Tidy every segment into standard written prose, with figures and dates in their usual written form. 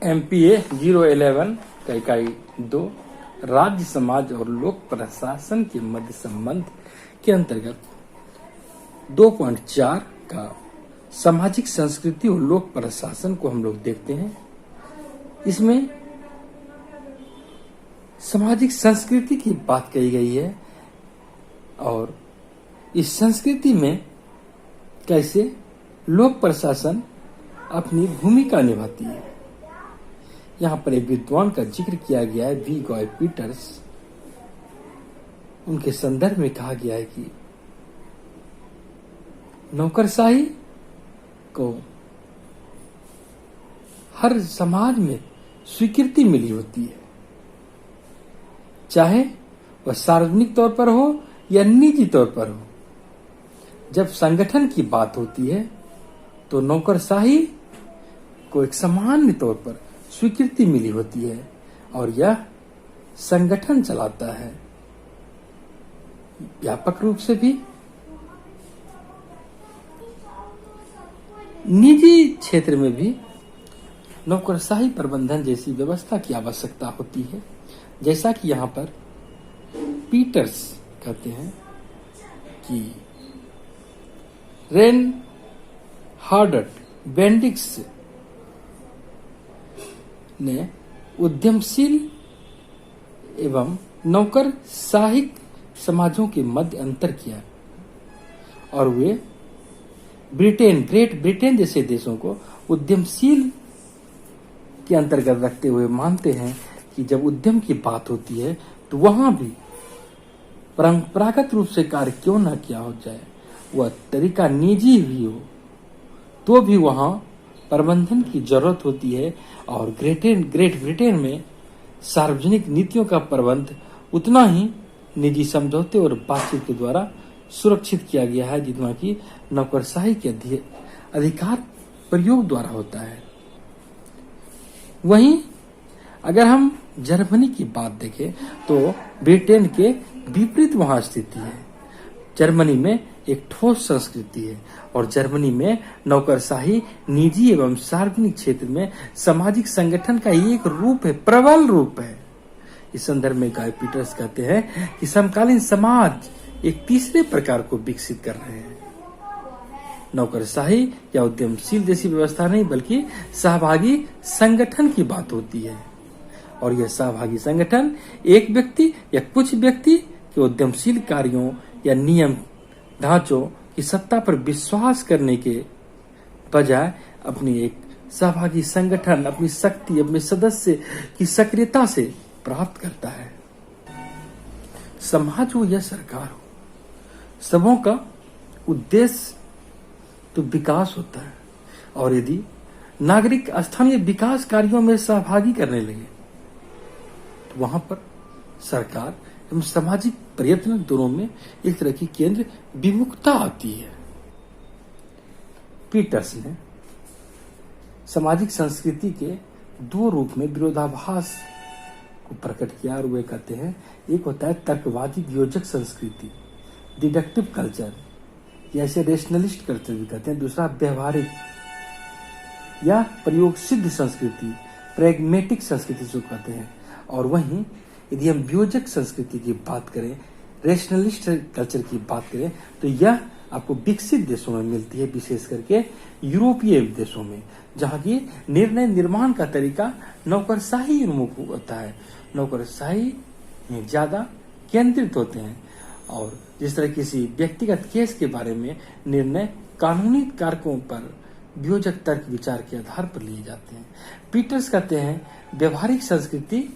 MPA 011 का इकाई 2 राज्य समाज और लोक प्रशासन के मध्य संबंध के अंतर्गत 2.4 का सामाजिक संस्कृति और लोक प्रशासन को हम लोग देखते हैं। इसमें सामाजिक संस्कृति की बात कही गई है और इस संस्कृति में कैसे लोक प्रशासन अपनी भूमिका निभाती है। यहाँ पर एक विद्वान का जिक्र किया गया है, वी गॉय पीटर्स। उनके संदर्भ में कहा गया है कि नौकरशाही को हर समाज में स्वीकृति मिली होती है, चाहे वह सार्वजनिक तौर पर हो या निजी तौर पर हो। जब संगठन की बात होती है तो नौकरशाही को एक सामान्य तौर पर स्वीकृति मिली होती है और यह संगठन चलाता है। व्यापक रूप से भी निजी क्षेत्र में भी नौकरशाही प्रबंधन जैसी व्यवस्था की आवश्यकता होती है। जैसा कि यहाँ पर पीटर्स कहते हैं कि रेन हार्डट बेंडिक्स ने उद्यमशील एवं नौकरशाही समाजों के मध्य अंतर किया और वे ग्रेट ब्रिटेन जैसे देशों को उद्यमशील के अंतर्गत रखते हुए मानते हैं कि जब उद्यम की बात होती है तो वहां भी परंपरागत रूप से कार्य क्यों न किया हो जाए, वह तरीका निजी भी हो तो भी वहां प्रबंधन की जरूरत होती है। और ग्रेट ब्रिटेन में सार्वजनिक नीतियों का प्रबंध उतना ही निजी समझौते और बातचीत के द्वारा सुरक्षित किया गया है जितना कि नौकरशाही के अधिकार प्रयोग द्वारा होता है। वहीं अगर हम जर्मनी की बात देखें तो ब्रिटेन के विपरीत वहां स्थिति है। जर्मनी में एक ठोस संस्कृति है और जर्मनी में नौकरशाही निजी एवं सार्वजनिक क्षेत्र में सामाजिक संगठन का एक रूप है, प्रबल रूप है। इस संदर्भ में गाय पीटर्स कहते हैं कि समकालीन समाज एक तीसरे प्रकार को विकसित कर रहे हैं। नौकरशाही या उद्यमशील जैसी व्यवस्था नहीं बल्कि सहभागी संगठन की बात होती है और यह सहभागी संगठन एक व्यक्ति या कुछ व्यक्ति के उद्यमशील कार्यों या नियम ढांचों की सत्ता पर विश्वास करने के बजाय अपनी एक सहभागी संगठन अपनी शक्ति अपने सदस्य की सक्रियता से प्राप्त करता है। समाज हो या सरकार हो, सबों का उद्देश्य तो विकास होता है और यदि नागरिक स्थानीय विकास कार्यों में सहभागी करने लगे तो वहां पर सरकार एवं सामाजिक प्रयत्न दोनों में एक तरह की केंद्र विमुखता आती है। पीटर्स ने सामाजिक संस्कृति के दो रूप में विरोधाभास को प्रकट किया और वे कहते हैं, एक होता है तर्कवादी वियोजक संस्कृति, डिडक्टिव कल्चर, या इसे रेशनलिस्ट कल्चर भी कहते हैं। दूसरा व्यवहारिक या प्रयोग सिद्ध संस्कृति, प्रैग्मेटिक संस्कृति जो कहते हैं। और वहीं यदि हम वियोजक संस्कृति की बात करें, रेशनलिस्ट कल्चर की बात करें तो यह आपको विकसित देशों में मिलती है, विशेष करके यूरोपीय देशों में, जहां की निर्णय निर्माण का तरीका नौकरशाही उन्मुख होता है। नौकरशाही में ज्यादा केंद्रित होते हैं और जिस तरह किसी व्यक्तिगत केस के बारे में निर्णय कानूनी कारकों पर वियोजक तर्क विचार के आधार पर लिए जाते हैं। पीटर्स कहते हैं व्यवहारिक संस्कृति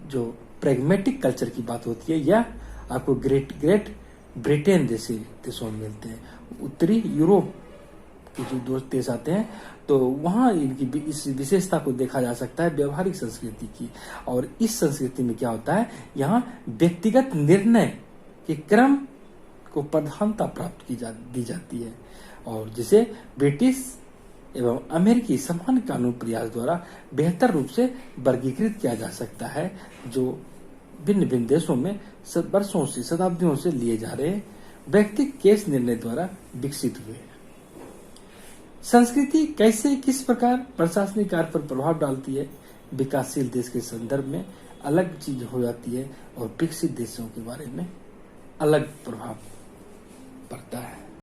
जो प्रैग्मेटिक कल्चर की बात होती है यह आपको ग्रेट ब्रिटेन जैसे देशों में मिलते हैं। उत्तरी यूरोप के जो दो देश आते हैं तो वहां इनकी इस विशेषता को देखा जा सकता है व्यवहारिक संस्कृति की। और इस संस्कृति में क्या होता है, यहाँ व्यक्तिगत निर्णय के क्रम को प्रधानता प्राप्त दी जाती है और जिसे ब्रिटिश एवं अमेरिकी समान कानून प्रयास द्वारा बेहतर रूप से वर्गीकृत किया जा सकता है, जो भिन्न भिन्न देशों में वर्षों से शताब्दियों से लिए जा रहे व्यक्तिगत केस निर्णय द्वारा विकसित हुए। संस्कृति कैसे किस प्रकार प्रशासनिक कार्य पर प्रभाव डालती है, विकासशील देश के संदर्भ में अलग चीज हो जाती है और विकसित देशों के बारे में अलग प्रभाव पड़ता है।